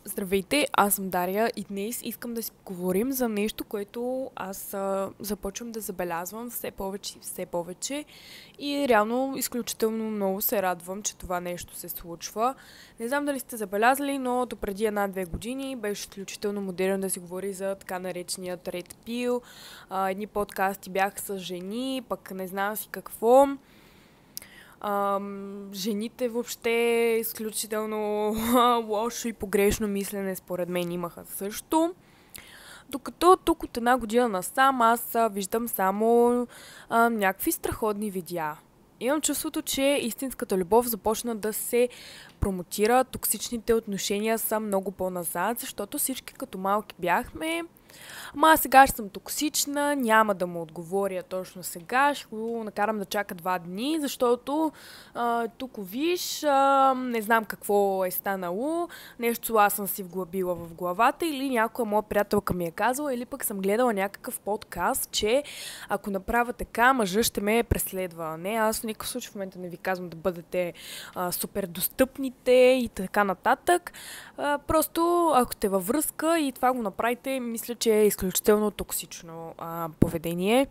Здравейте, аз съм Дария и днес искам да си поговорим за нещо, което аз започвам да забелязвам все повече и все повече и реално изключително много се радвам, че това нещо се случва. Не знам дали сте забелязали, но до преди една-две години беше изключително модерно да се говори за така нареченият Red Pill. Едни подкасти бяха с жени, пък не знам си какво. Жените въобще изключително лошо и погрешно мислене според мен имаха също. Докато тук от една година насам аз виждам само някакви страхотни видеа. Имам чувството, че истинската любов започна да се промотира, токсичните отношения са много по-назад, защото всички като малки бяхме. Ама аз сега ще съм токсична, няма да му отговоря точно сега, ще го накарам да чака 2 дни, защото тук виж, не знам какво е станало, нещо аз съм си вглъбила в главата или някоя моя приятелка ми е казала, или пък съм гледала някакъв подкаст, че ако направя така, мъжът ще ме преследва. Не, аз в никакъв случай в момента не ви казвам да бъдете супер достъпните и така нататък. Просто ако сте във връзка и това го направите, мисля, че е изключително токсично поведение.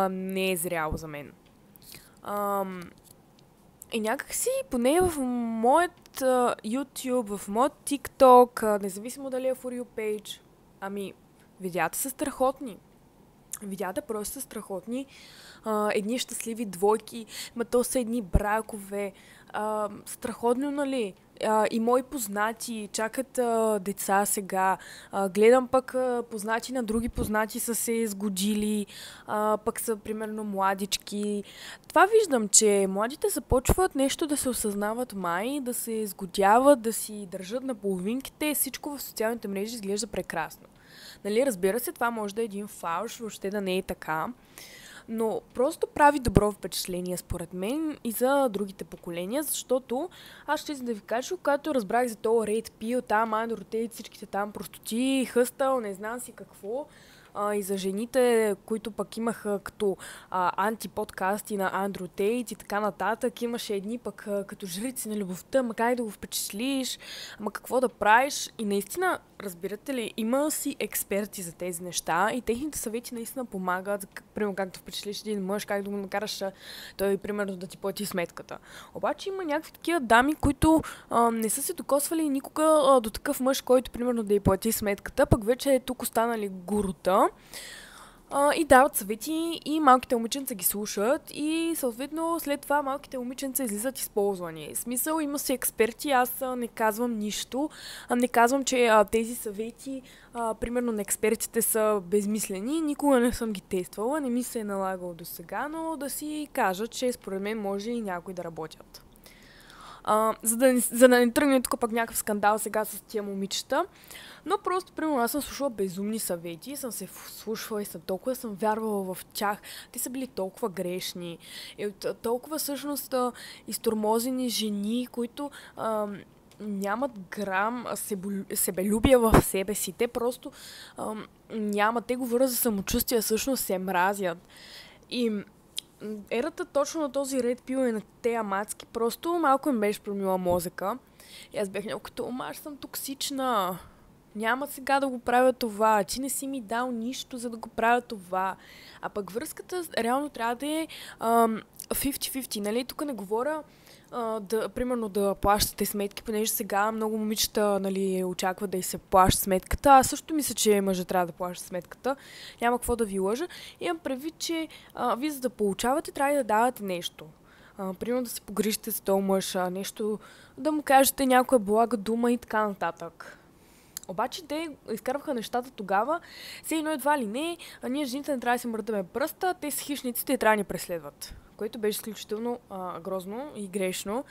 Не е зряло за мен. И някакси, поне в моят YouTube, в моят TikTok, независимо дали е for you page, видеята са страхотни. Видеята просто са страхотни. Едни щастливи двойки, то са едни бракове. Страхотно, нали? И мои познати чакат деца сега. Гледам пък познати на други познати са се изгодили, пък са примерно младички. Това виждам, че младите започват нещо да се осъзнават май, да се изгодяват, да си държат на половинките. Всичко в социалните мрежи изглежда прекрасно. Нали, разбира се, това може да е един фалш, въобще да не е така. Но просто прави добро впечатление според мен и за другите поколения, защото аз ще да ви кажа, когато разбрах за този Red Pill, там Андро Тейт, всичките там простоти, хъстъл, не знам си какво, и за жените, които пък имаха като антиподкасти на Андрю Тейт и така нататък. Имаше едни пък като жрици на любовта, ама как да го впечатлиш, ама какво да правиш. И наистина, разбирате ли, има си експерти за тези неща и техните съвети наистина помагат. Примерно как да впечатлиш един мъж, как да го накараш той, примерно, да ти плати сметката. Обаче има някакви такива дами, които не са се докосвали никога до такъв мъж, който, примерно, да й плати сметката, пък вече е тук останали гурута. И дават съвети и малките момиченца ги слушат и съответно след това малките момиченца излизат използвани. В смисъл, има си експерти, аз не казвам нищо, не казвам, че тези съвети примерно на експертите са безмислени, никога не съм ги тествала, не ми се е налагало до сега, но да си кажа, че според мен може и някои да работят. За да не тръгне тук пък някакъв скандал сега с тия момичета. Но просто, примерно, аз съм слушала безумни съвети, съм се слушала и съм вярвала в тях. Те са били толкова грешни. И от толкова всъщност изтормозени жени, които нямат грам себелюбие в себе си. Те просто нямат. Те говорят за самочувствие, всъщност се мразят. И ерата точно на този Red Pill и на тея мацки, просто малко им беше промила мозъка. И аз бях като, аз съм токсична. Няма сега да го правя това. Ти не си ми дал нищо, за да го правя това. А пък връзката реално трябва да е 50-50, нали? Тук не говоря примерно да плащате сметки, понеже сега много момичета, нали, очакват да й се плаща сметката. Аз също мисля, че мъжът трябва да плаща сметката. Няма какво да ви лъжа. Имам предвид, че вие за да получавате, трябва да давате нещо. Примерно да се погрижите с този мъж, нещо, да му кажете някоя блага дума и така нататък. Обаче те изкарваха нещата тогава, все едно едва ли не, а ние жените не трябва да се мърдаме пръста, те са хищниците и трябва да ни преследват. Което беше изключително грозно и грешно.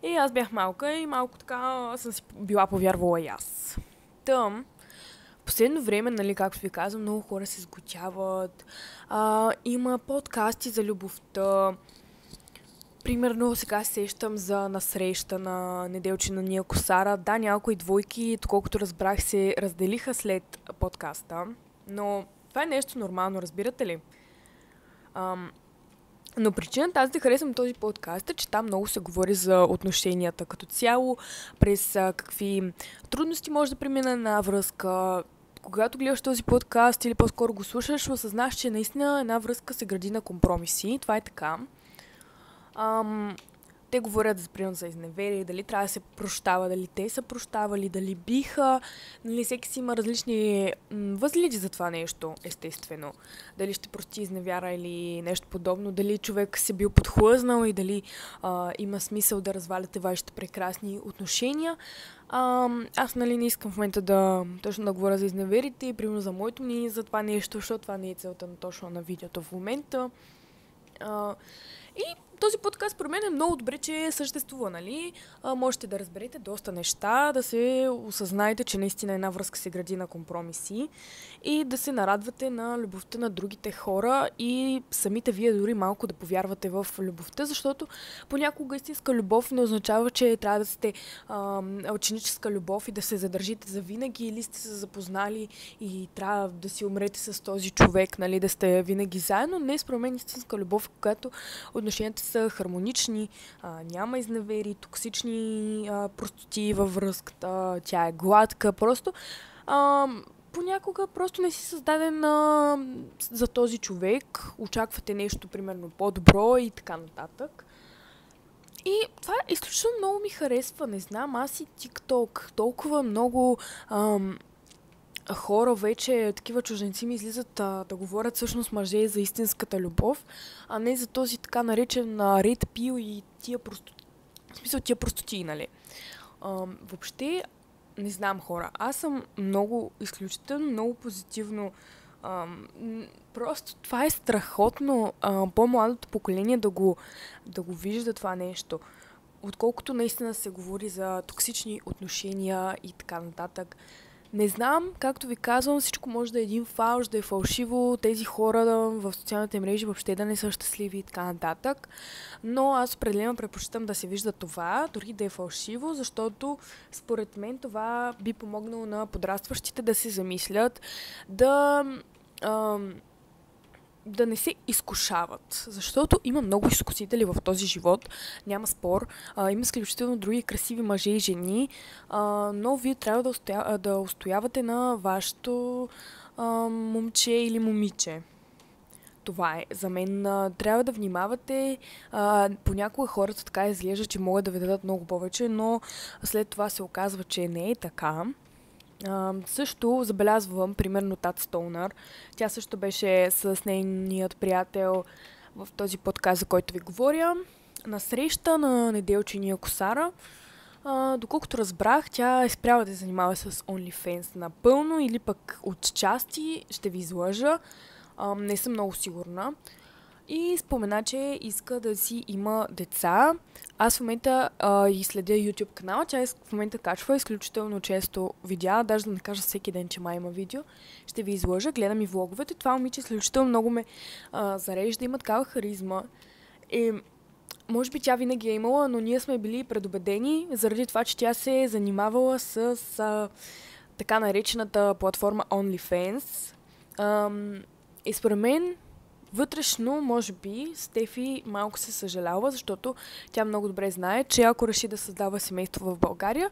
И аз бях малка и малко така съм си била повярвала и аз. Тъм, в последно време, нали, както ви казвам, много хора се сготяват. Има подкасти за любовта. Примерно сега сещам за насреща на Неделчина Ния Косара. Да, някои двойки, доколкото разбрах, се разделиха след подкаста. Но това е нещо нормално, разбирате ли? Но причината аз да харесвам този подкаст е, че там много се говори за отношенията като цяло, през какви трудности може да премина една връзка. Когато гледаш този подкаст или по-скоро го слушаш, осъзнаш, че наистина една връзка се гради на компромиси. Това е така. Те говорят за изневерие, дали трябва да се прощава, дали те са прощавали, дали биха. Нали, всеки си има различни възгледи за това нещо, естествено. Дали ще прости изневяра или нещо подобно, дали човек се бил подхлъзнал и дали има смисъл да разваляте вашите прекрасни отношения. Аз не искам в момента точно да говоря за изневерите и примерно за моето мнение за това нещо, защото това не е целта точно на видеото в момента. И този подкаст според мен е много добре, че съществува, нали? Можете да разберете доста неща, да се осъзнаете, че наистина една връзка се гради на компромиси и да се нарадвате на любовта на другите хора и самите вие дори малко да повярвате в любовта, защото понякога истинска любов не означава, че трябва да сте ученическа любов и да се задържите за винаги или сте се запознали и трябва да си умрете с този човек, нали, да сте винаги заедно. Не, според мен истинска любов, когато отношенията са хармонични, няма изневери, токсични простоти във връзката, тя е гладка, просто понякога просто не си създаден за този човек, очаквате нещо примерно по-добро и така нататък. И това изключително много ми харесва, не знам, аз и TikTok, толкова много хора вече, такива чужденци ми излизат да говорят всъщност мъже за истинската любов, а не за този така наречен Red Pill и тия простоти, нали. Въобще, не знам хора, аз съм много изключително, много позитивно. Просто това е страхотно по-младото поколение да го вижда това нещо. Отколкото наистина се говори за токсични отношения и така нататък. Не знам, както ви казвам, всичко може да е един фалш, да е фалшиво, тези хора в социалните мрежи въобще да не са щастливи и така нататък. Но аз определено предпочитам да се вижда това, дори да е фалшиво, защото според мен това би помогнало на подрастващите да се замислят, да не се изкушават, защото има много изкусители в този живот, няма спор, има изключително други красиви мъже и жени, но вие трябва да устоявате на вашето момче или момиче. Това е. За мен трябва да внимавате. Понякога хората така изглежда, че могат да ви дадат много повече, но след това се оказва, че не е така. Също забелязвам, примерно Тат Стоунър. Тя също беше с нейният приятел в този подкаст, за който ви говоря, на среща на Неделчиния Косара. Доколкото разбрах, тя е спряла да се занимава с OnlyFans напълно или пък от части, ще ви излъжа. Не съм много сигурна. И спомена, че иска да си има деца. Аз в момента и следя YouTube канала. Тя в момента качва изключително често видеа. Даже да не кажа всеки ден, че има видео. Ще ви излъжа. Гледам и влоговете. Това момиче изключително много ме зарежда. Има такава харизма. И може би тя винаги е имала, но ние сме били предубедени заради това, че тя се е занимавала с така наречената платформа OnlyFans. И според мен вътрешно, може би, Стефи малко се съжалява, защото тя много добре знае, че ако реши да създава семейство в България,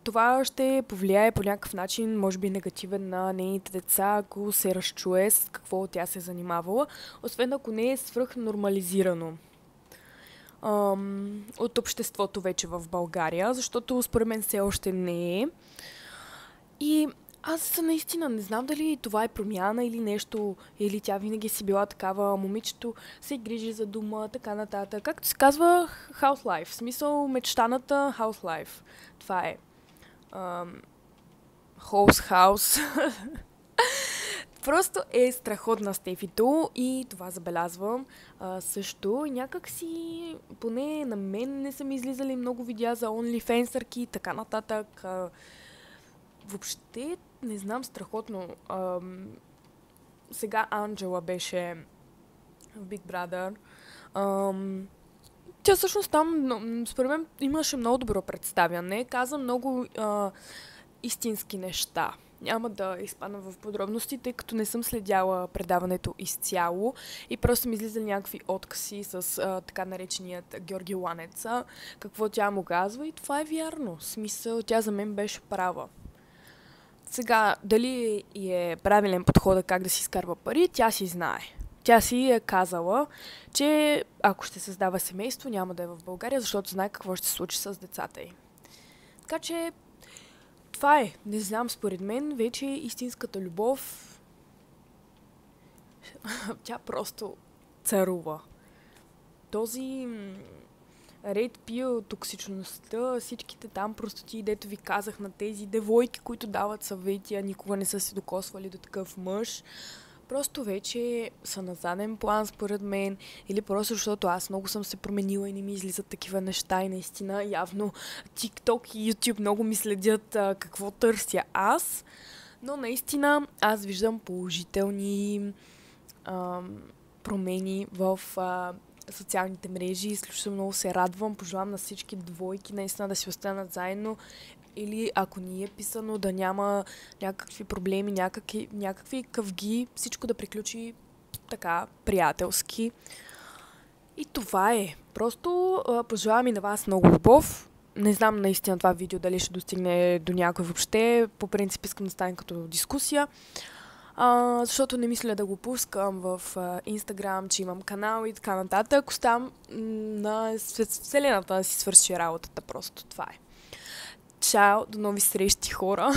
това ще повлияе по някакъв начин, може би негативен на нейните деца, ако се разчуе с какво тя се е занимавала, освен ако не е свръхнормализирано от обществото вече в България, защото според мен все още не е. И аз наистина не знам дали това е промяна или нещо, или тя винаги си била такава, момичето се грижи за дома, така нататък. Както се казва house life, в смисъл мечтаната house life. Това е. House. Просто е страхотна Стефито и това забелязвам също. И някак си, поне на мен не са ми излизали много видеа за OnlyFansърки и така нататък. Въобще, не знам, страхотно. Сега Анджела беше в Big Brother. Тя всъщност там, според мен, имаше много добро представяне. Каза много истински неща. Няма да изпадам в подробности, тъй като не съм следяла предаването изцяло и просто ми излизали някакви откази с така нареченият Георги Ланеца, какво тя му казва и това е вярно. В смисъл, тя за мен беше права. Сега, дали е правилен подход как да си изкарва пари, тя си знае. Тя си е казала, че ако ще създава семейство, няма да е в България, защото знае какво ще се случи с децата й. Така че, това е. Не знам, според мен, вече истинската любов, тя просто царува. Този рейд пил, токсичността, всичките там простоти, дето ви казах на тези девойки, които дават съвети, а никога не са се докосвали до такъв мъж, просто вече са на заден план, според мен, или просто защото аз много съм се променила и не ми излизат такива неща и наистина явно TikTok и YouTube много ми следят какво търся аз, но наистина аз виждам положителни промени в социалните мрежи. Изключително много се радвам. Пожелавам на всички двойки наистина да си останат заедно или ако ни е писано да няма някакви проблеми, някакви къвги, всичко да приключи така приятелски. И това е. Просто пожелавам и на вас много любов. Не знам наистина това видео дали ще достигне до някой въобще. По принцип искам да стане като дискусия. Защото не мисля да го пускам в Instagram, че имам канал и така нататък. Оставам на вселената да си свърши работата. Просто това е. Чао, до нови срещи, хора!